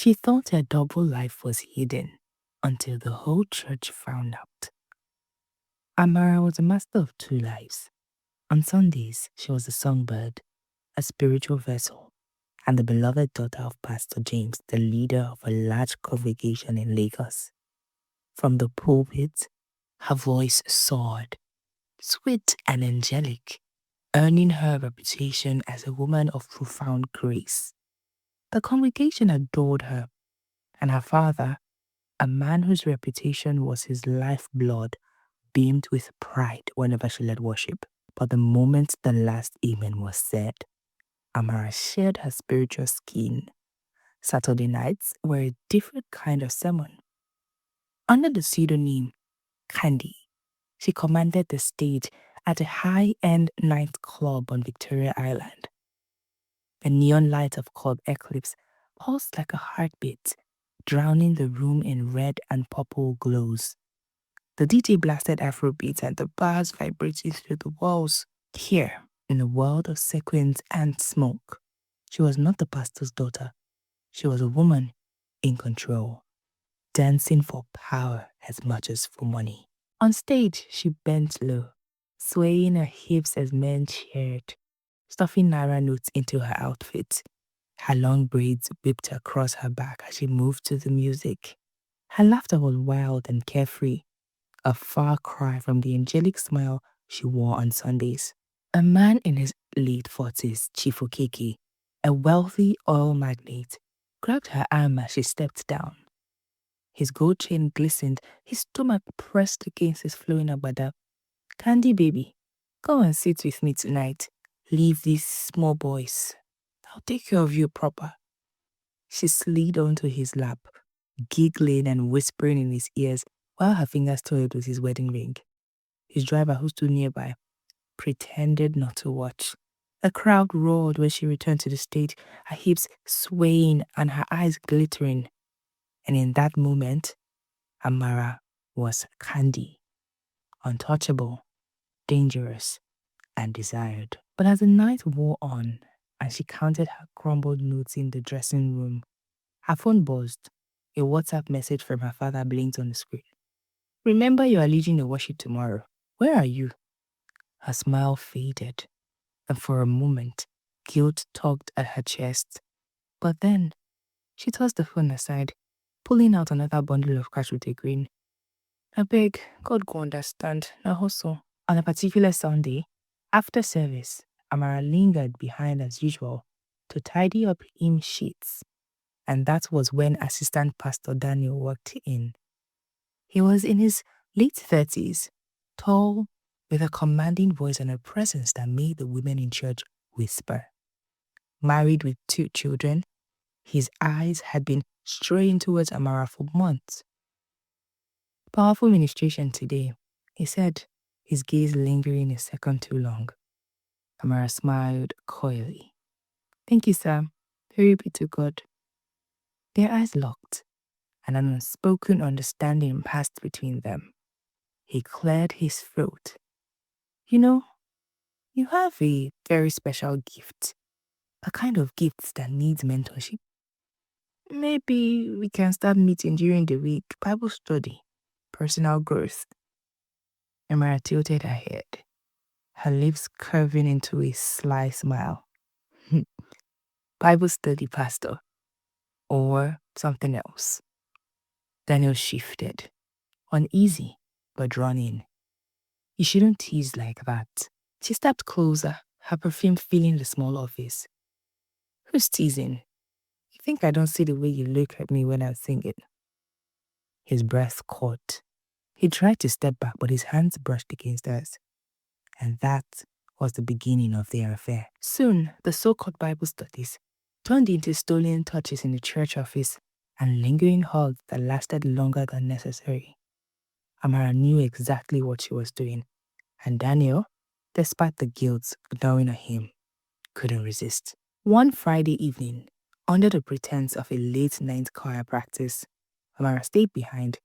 She thought her double life was hidden until the whole church found out. Amara was a master of two lives. On Sundays, she was a songbird, a spiritual vessel, and the beloved daughter of Pastor James, the leader of a large congregation in Lagos. From the pulpit, her voice soared, sweet and angelic, earning her a reputation as a woman of profound grace. The congregation adored her, and her father, a man whose reputation was his lifeblood, beamed with pride whenever she led worship. But the moment the last amen was said, Amara shared her spiritual skin. Saturday nights were a different kind of sermon. Under the pseudonym Candy, she commanded the stage at a high-end nightclub on Victoria Island. The neon light of Club Eclipse pulsed like a heartbeat, drowning the room in red and purple glows. The DJ blasted Afrobeats and the bars vibrated through the walls. Here, in a world of sequins and smoke, she was not the pastor's daughter. She was a woman in control, dancing for power as much as for money. On stage, she bent low, swaying her hips as men cheered, stuffing naira notes into her outfit. Her long braids whipped across her back as she moved to the music. Her laughter was wild and carefree, a far cry from the angelic smile she wore on Sundays. A man in his late 40s, Chief Okeke, a wealthy oil magnate, grabbed her arm as she stepped down. His gold chain glistened, his stomach pressed against his flowing agbada. "Candy baby, go and sit with me tonight. Leave these small boys. I'll take care of you proper." She slid onto his lap, giggling and whispering in his ears while her fingers toyed with his wedding ring. His driver, who stood nearby, pretended not to watch. The crowd roared when she returned to the stage, her hips swaying and her eyes glittering. And in that moment, Amara was Candy, untouchable, dangerous, and desired. But as the night wore on and she counted her crumbled notes in the dressing room, her phone buzzed. A WhatsApp message from her father blinked on the screen. "Remember, you are leading the worship tomorrow. Where are you?" Her smile faded, and for a moment, guilt tugged at her chest. But then, she tossed the phone aside, pulling out another bundle of cash with a grin. "I beg, God go understand, na hustle." On a particular Sunday, after service, Amara lingered behind as usual to tidy up hymn sheets, and that was when Assistant Pastor Daniel walked in. He was in his late 30s, tall, with a commanding voice and a presence that made the women in church whisper. Married with 2 children, his eyes had been straying towards Amara for months. "Powerful ministration today," he said, his gaze lingering a second too long. Amara smiled coyly. "Thank you, sir. Glory be to God." Their eyes locked, and an unspoken understanding passed between them. He cleared his throat. "You know, you have a very special gift, a kind of gift that needs mentorship. Maybe we can start meeting during the week, Bible study, personal growth." Amara tilted her head, her lips curving into a sly smile. "Bible study, Pastor, or something else?" Daniel shifted, uneasy but drawn in. "You shouldn't tease like that." She stepped closer, her perfume filling the small office. "Who's teasing? You think I don't see the way you look at me when I'm singing?" His breath caught. He tried to step back, but his hands brushed against hers. And that was the beginning of their affair. Soon, the so-called Bible studies turned into stolen touches in the church office and lingering hugs that lasted longer than necessary. Amara knew exactly what she was doing, and Daniel, despite the guilt gnawing at him, couldn't resist. One Friday evening, under the pretense of a late-night choir practice, Amara stayed behind,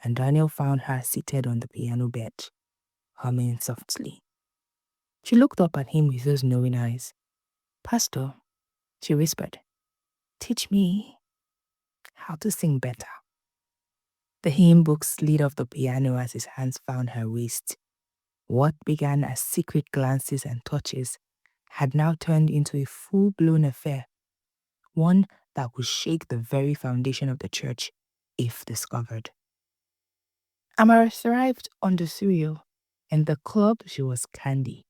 and Daniel found her seated on the piano bench, humming softly. She looked up at him with those knowing eyes. "Pastor," she whispered, "teach me." how to sing better. The hymn book slid off the piano as his hands found her waist. What began as secret glances and touches had now turned into a full-blown affair, one that would shake the very foundation of the church if discovered. Amara thrived on the cereal. In the club, she was Candy.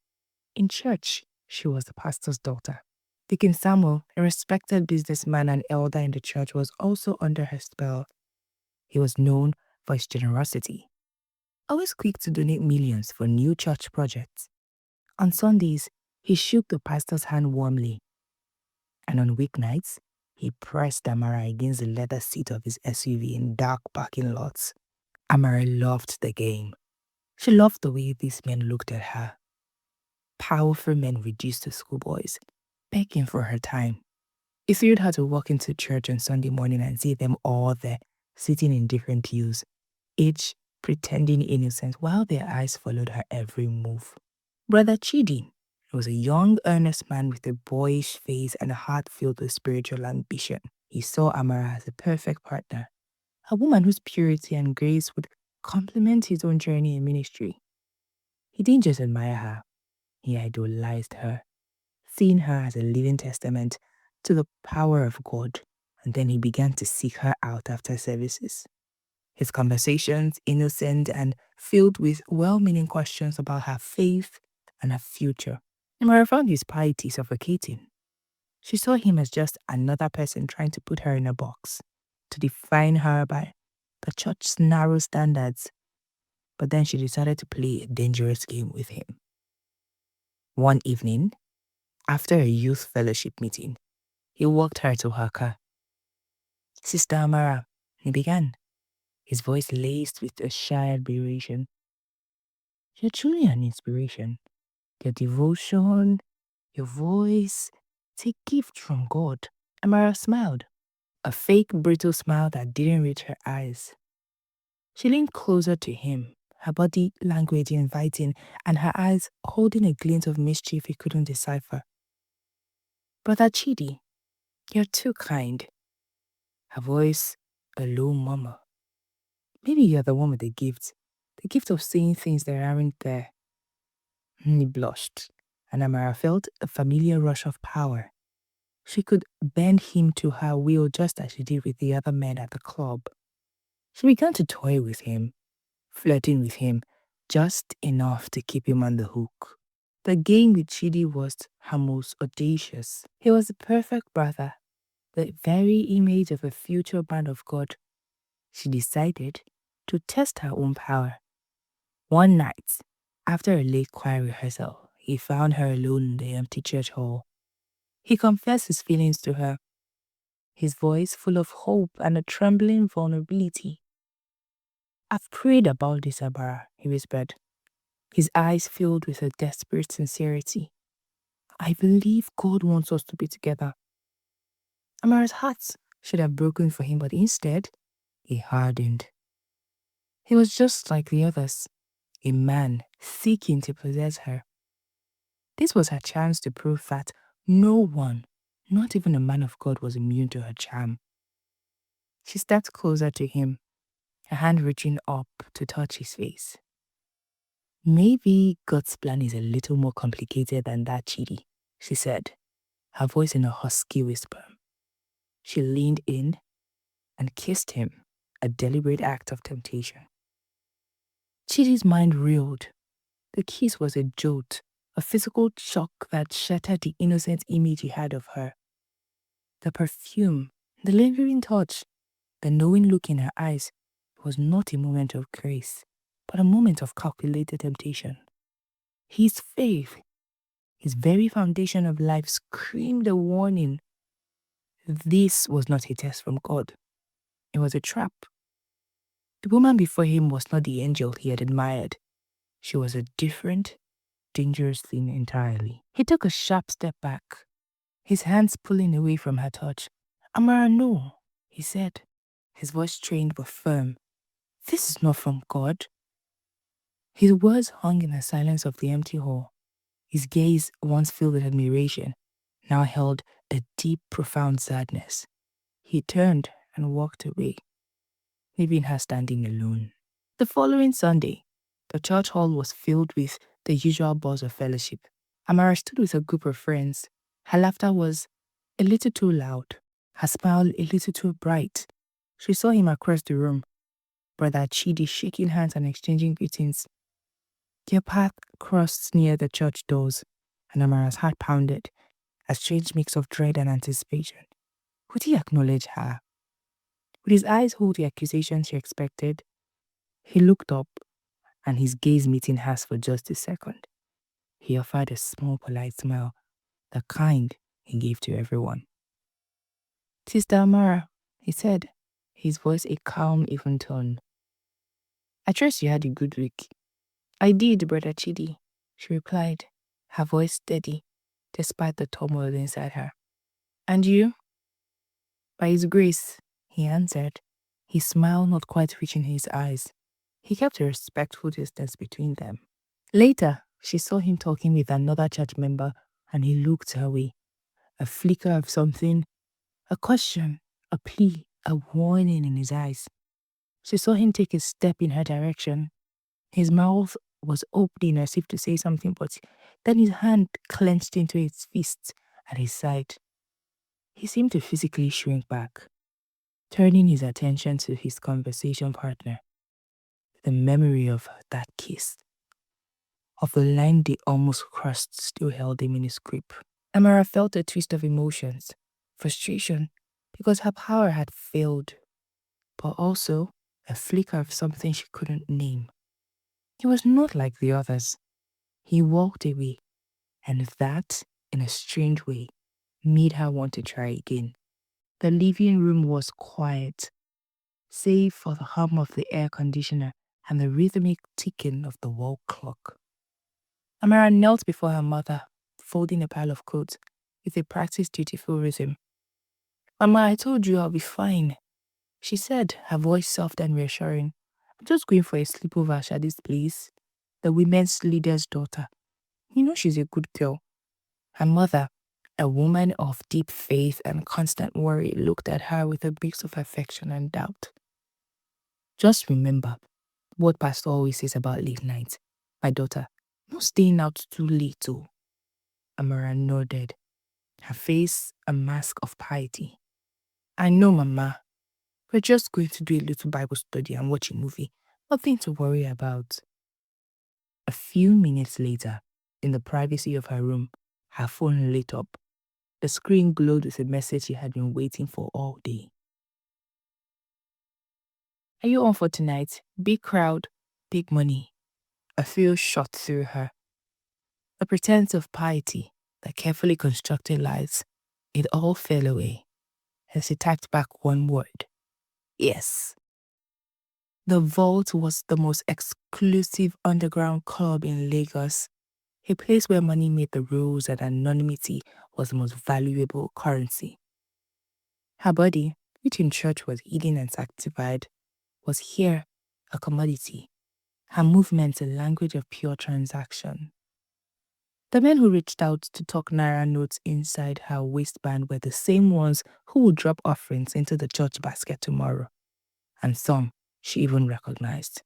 In church, she was the pastor's daughter. Deacon Samuel, a respected businessman and elder in the church, was also under her spell. He was known for his generosity, always quick to donate millions for new church projects. On Sundays, he shook the pastor's hand warmly, and on weeknights, he pressed Amara against the leather seat of his SUV in dark parking lots. Amara loved the game. She loved the way these men looked at her. Powerful men reduced to schoolboys, begging for her time. It thrilled her to walk into church on Sunday morning and see them all there, sitting in different pews, each pretending innocence while their eyes followed her every move. Brother Chidi was a young, earnest man with a boyish face and a heart filled with spiritual ambition. He saw Amara as a perfect partner, a woman whose purity and grace would complement his own journey in ministry. He didn't just admire her, he idolized her, seeing her as a living testament to the power of God, and then he began to seek her out after services. His conversations, innocent and filled with well-meaning questions about her faith and her future. Amara found his piety suffocating. She saw him as just another person trying to put her in a box, to define her by the church's narrow standards. But then she decided to play a dangerous game with him. One evening, after a youth fellowship meeting, he walked her to her car. "Sister Amara," he began, his voice laced with a shy admiration. "You're truly an inspiration. Your devotion, your voice, it's a gift from God." Amara smiled, a fake, brittle smile that didn't reach her eyes. She leaned closer to him, her body languid, inviting, and her eyes holding a glint of mischief he couldn't decipher. "Brother Chidi, you're too kind." Her voice a low murmur. "Maybe you're the one with the gift of saying things that aren't there." He blushed, and Amara felt a familiar rush of power. She could bend him to her will just as she did with the other men at the club. She began to toy with him, flirting with him just enough to keep him on the hook. The game with Chidi was her most audacious. He was the perfect brother, the very image of a future man of God. She decided to test her own power. One night, after a late choir rehearsal, he found her alone in the empty church hall. He confessed his feelings to her, his voice full of hope and a trembling vulnerability. "I've prayed about this, Amara," he whispered, his eyes filled with a desperate sincerity. "I believe God wants us to be together." Amara's heart should have broken for him, but instead, he hardened. He was just like the others, a man seeking to possess her. This was her chance to prove that no one, not even a man of God, was immune to her charm. She stepped closer to him, her hand reaching up to touch his face. "Maybe God's plan is a little more complicated than that, Chidi," she said, her voice in a husky whisper. She leaned in and kissed him, a deliberate act of temptation. Chidi's mind reeled. The kiss was a jolt, a physical shock that shattered the innocent image he had of her. The perfume, the lingering touch, the knowing look in her eyes was not a moment of grace, but a moment of calculated temptation. His faith, his very foundation of life, screamed a warning. This was not a test from God. It was a trap. The woman before him was not the angel he had admired. She was a different, dangerous thing entirely. He took a sharp step back, his hands pulling away from her touch. "Amara, no," he said, his voice trained but firm. "This is not from God." His words hung in the silence of the empty hall. His gaze, once filled with admiration, now held a deep, profound sadness. He turned and walked away, leaving her standing alone. The following Sunday, the church hall was filled with the usual buzz of fellowship. Amara stood with a group of friends. Her laughter was a little too loud, her smile a little too bright. She saw him across the room, Brother Chidi shaking hands and exchanging greetings. Their path crossed near the church doors, and Amara's heart pounded, a strange mix of dread and anticipation. Would he acknowledge her? Would his eyes hold the accusation she expected? He looked up, and his gaze meeting hers for just a second. He offered a small, polite smile, the kind he gave to everyone. "Sister Amara," he said, his voice a calm, even tone. "I trust you had a good week." "I did, Brother Chidi," she replied, her voice steady, despite the turmoil inside her. "And you?" "By His grace," he answered, his smile not quite reaching his eyes. He kept a respectful distance between them. Later, she saw him talking with another church member, and he looked her way. A flicker of something, a question, a plea, a warning in his eyes. She saw him take a step in her direction. His mouth was opening as if to say something, but then his hand clenched into its fist at his side. He seemed to physically shrink back, turning his attention to his conversation partner. The memory of that kiss, of the line they almost crossed, still held him in his grip. Amara felt a twist of emotions, frustration, because her power had failed, but also a flicker of something she couldn't name. He was not like the others. He walked away, and that, in a strange way, made her want to try again. The living room was quiet, save for the hum of the air conditioner and the rhythmic ticking of the wall clock. Amara knelt before her mother, folding a pile of coats with a practiced dutiful rhythm. "Mama, I told you I'll be fine," she said, her voice soft and reassuring. "I'm just going for a sleepover at Shadi's place, the women's leader's daughter. You know she's a good girl." Her mother, a woman of deep faith and constant worry, looked at her with a mix of affection and doubt. "Just remember what Pastor always says about late nights, my daughter. No staying out too late, too." Amara nodded, her face a mask of piety. "I know, Mama. We're just going to do a little Bible study and watch a movie. Nothing to worry about." A few minutes later, in the privacy of her room, her phone lit up. The screen glowed with a message she had been waiting for all day. "Are you on for tonight? Big crowd, big money." A feel shot through her. The pretense of piety, the carefully constructed lies, it all fell away as she typed back one word: "Yes." The Vault was the most exclusive underground club in Lagos, a place where money made the rules and anonymity was the most valuable currency. Her body, which in church was hidden and sanctified, was here a commodity, her movements a language of pure transaction. The men who reached out to tuck naira notes inside her waistband were the same ones who would drop offerings into the church basket tomorrow, and some she even recognized.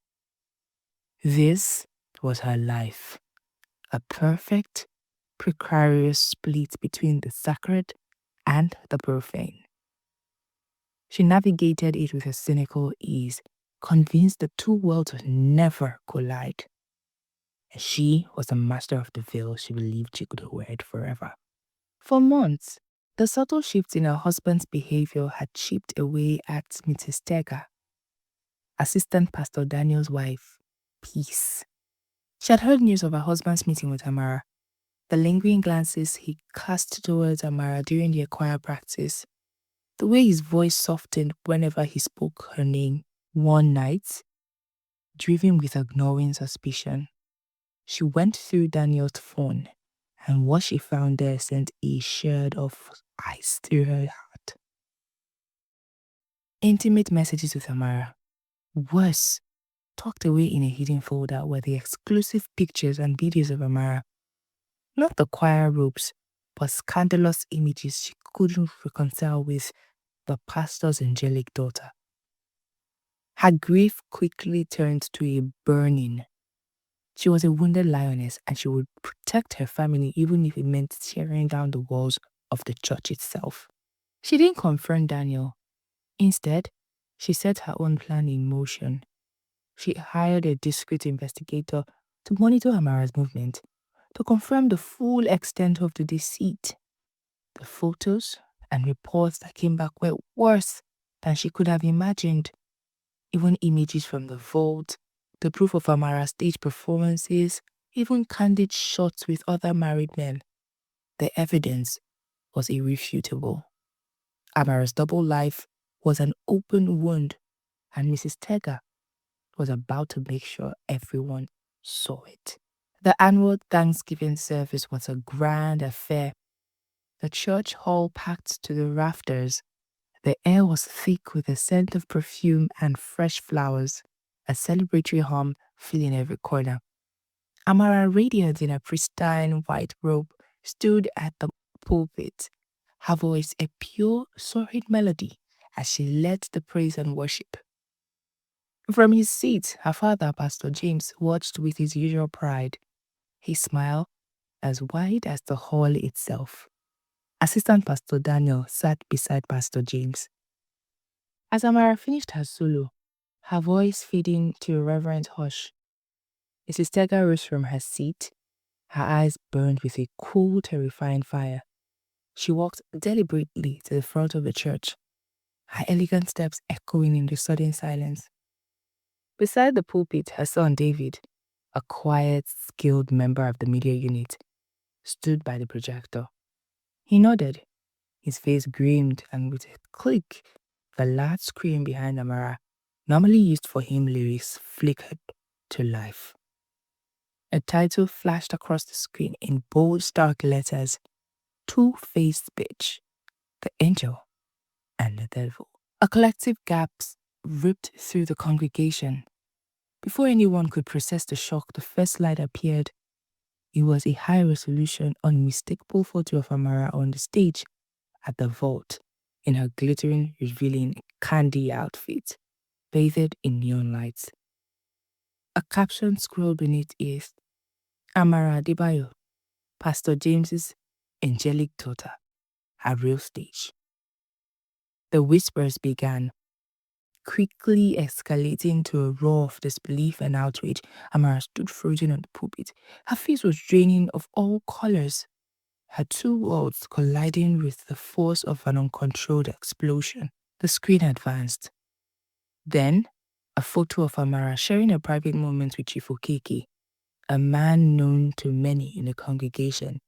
This was her life, a perfect, precarious split between the sacred and the profane. She navigated it with a cynical ease, convinced the two worlds would never collide. And she was the master of the veil she believed she could wear it forever. For months, the subtle shifts in her husband's behavior had chipped away at Mrs. Tega, Assistant Pastor Daniel's wife, Peace. She had heard news of her husband's meeting with Amara, the lingering glances he cast towards Amara during their choir practice, the way his voice softened whenever he spoke her name. One night, driven with a gnawing suspicion, she went through Daniel's phone, and what she found there sent a sherd of ice through her heart. Intimate messages with Amara. Worse, tucked away in a hidden folder were the exclusive pictures and videos of Amara. Not the choir robes, but scandalous images she couldn't reconcile with the pastor's angelic daughter. Her grief quickly turned to a burning. She was a wounded lioness and she would protect her family even if it meant tearing down the walls of the church itself. She didn't confront Daniel. Instead, she set her own plan in motion. She hired a discreet investigator to monitor Amara's movement, to confirm the full extent of the deceit. The photos and reports that came back were worse than she could have imagined. Even images from the vault, the proof of Amara's stage performances, even candid shots with other married men. The evidence was irrefutable. Amara's double life was an open wound, and Mrs. Tega was about to make sure everyone saw it. The annual Thanksgiving service was a grand affair. The church hall packed to the rafters. The air was thick with the scent of perfume and fresh flowers, a celebratory hum filling every corner. Amara, radiant in a pristine white robe, stood at the pulpit, her voice a pure, soaring melody as she led the praise and worship. From his seat, her father, Pastor James, watched with his usual pride, his smile as wide as the hall itself. Assistant Pastor Daniel sat beside Pastor James. As Amara finished her solo, her voice fading to a reverent hush, Mrs. Tega rose from her seat, her eyes burned with a cool, terrifying fire. She walked deliberately to the front of the church, her elegant steps echoing in the sudden silence. Beside the pulpit, her son David, a quiet, skilled member of the media unit, stood by the projector. He nodded, his face grimmed, and with a click, the large screen behind Amara, normally used for hymn lyrics, flickered to life. A title flashed across the screen in bold, stark letters: Two-Faced Bitch, the Angel and the Devil. A collective gasp ripped through the congregation. Before anyone could process the shock, the first slide appeared. It was a high-resolution, unmistakable photo of Amara on the stage at the vault, in her glittering, revealing candy outfit, bathed in neon lights. A caption scrolled beneath is, Amara Adebayo, Pastor James's angelic daughter, her real stage. The whispers began, quickly escalating to a roar of disbelief and outrage. Amara stood frozen on the pulpit. Her face was draining of all colors, her two worlds colliding with the force of an uncontrolled explosion. The screen advanced. Then, a photo of Amara sharing a private moment with Chief Okeke, a man known to many in the congregation.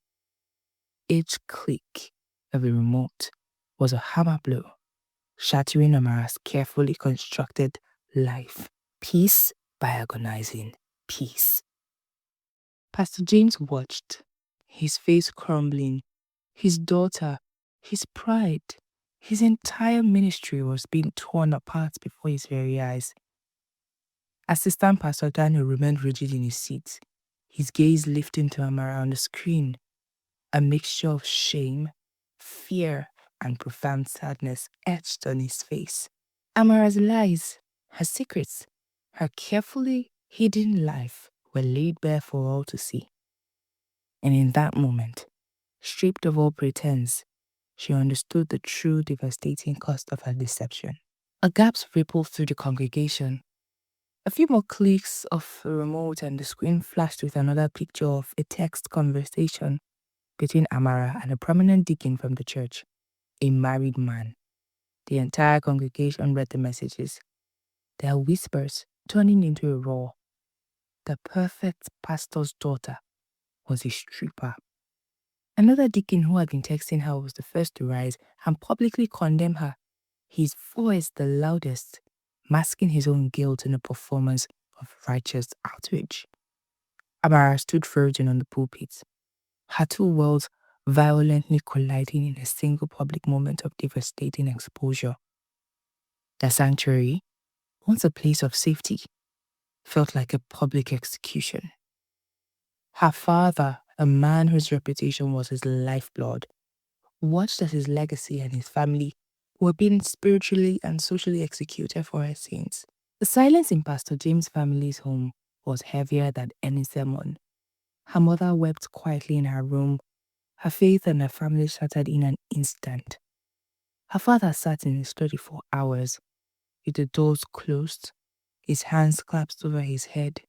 Each click of a remote was a hammer blow, shattering Amara's carefully constructed life, piece by agonizing piece. Pastor James watched, his face crumbling. His daughter, his pride, his entire ministry was being torn apart before his very eyes. Assistant Pastor Daniel remained rigid in his seat, his gaze lifting to Amara on the screen. A mixture of shame, fear, and profound sadness etched on his face. Amara's lies, her secrets, her carefully hidden life were laid bare for all to see. And in that moment, stripped of all pretense, she understood the true devastating cost of her deception. A gasp rippled through the congregation. A few more clicks of the remote and the screen flashed with another picture of a text conversation between Amara and a prominent deacon from the church, a married man. The entire congregation read the messages, their whispers turning into a roar. The perfect pastor's daughter was a stripper. Another deacon who had been texting her was the first to rise and publicly condemn her, his voice the loudest, masking his own guilt in a performance of righteous outrage. Amara stood frozen on the pulpit, her two worlds violently colliding in a single public moment of devastating exposure. The sanctuary, once a place of safety, felt like a public execution. Her father, a man whose reputation was his lifeblood, watched as his legacy and his family were being spiritually and socially executed for her sins. The silence in Pastor James' family's home was heavier than any sermon. Her mother wept quietly in her room. Her faith and her family shattered in an instant. Her father sat in his study for hours, with the doors closed, his hands clasped over his head.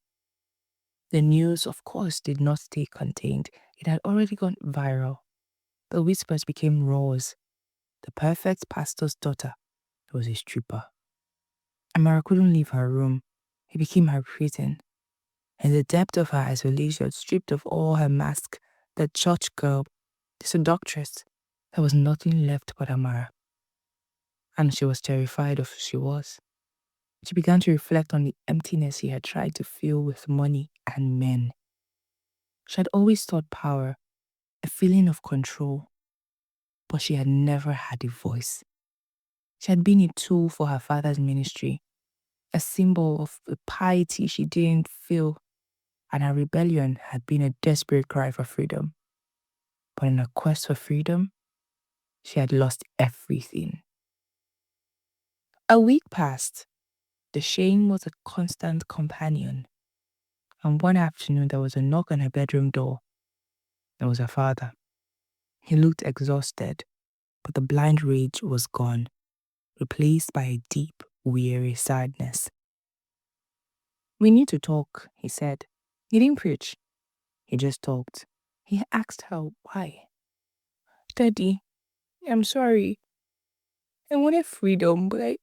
The news, of course, did not stay contained. It had already gone viral. The whispers became roars. The perfect pastor's daughter was a stripper. Amara couldn't leave her room. It became her prison. In the depth of her isolation, stripped of all her mask, the church girl, the seductress, there was nothing left but Amara. And she was terrified of who she was. She began to reflect on the emptiness she had tried to fill with money and men. She had always sought power, a feeling of control, but she had never had a voice. She had been a tool for her father's ministry, a symbol of the piety she didn't feel, and her rebellion had been a desperate cry for freedom. But in her quest for freedom, she had lost everything. A week passed. The shame was a constant companion. And one afternoon, there was a knock on her bedroom door. It was her father. He looked exhausted, but the blind rage was gone, replaced by a deep, weary sadness. "We need to talk," he said. He didn't preach. He just talked. He asked her why. "Daddy, I'm sorry. I wanted freedom, but I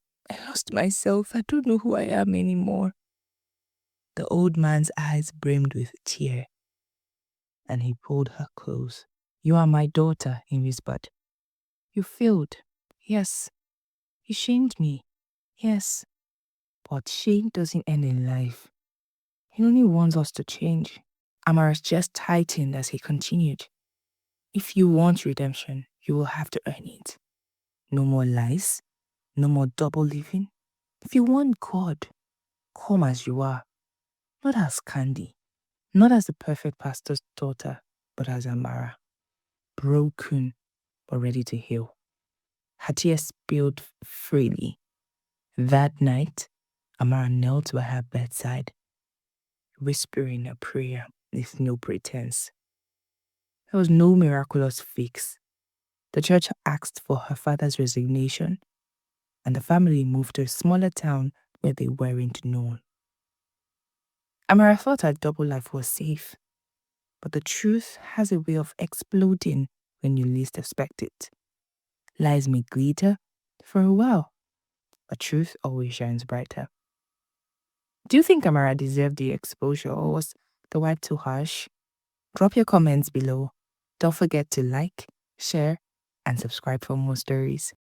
lost myself. I don't know who I am anymore." The old man's eyes brimmed with tear, and he pulled her close. "You are my daughter," he whispered. "You failed. Yes. You shamed me. Yes. But shame doesn't end in life. He only wants us to change." Amara's chest tightened as he continued. "If you want redemption, you will have to earn it. No more lies. No more double living. If you want God, come as you are. Not as Candy. Not as the perfect pastor's daughter, but as Amara. Broken, but ready to heal." Her tears spilled freely. That night, Amara knelt by her bedside, whispering a prayer with no pretense. There was no miraculous fix. The church asked for her father's resignation, and the family moved to a smaller town where they weren't known. Amara thought her double life was safe, but the truth has a way of exploding when you least expect it. Lies may glitter for a while, but truth always shines brighter. Do you think Amara deserved the exposure, or was the wipe too harsh? Drop your comments below. Don't forget to like, share, and subscribe for more stories.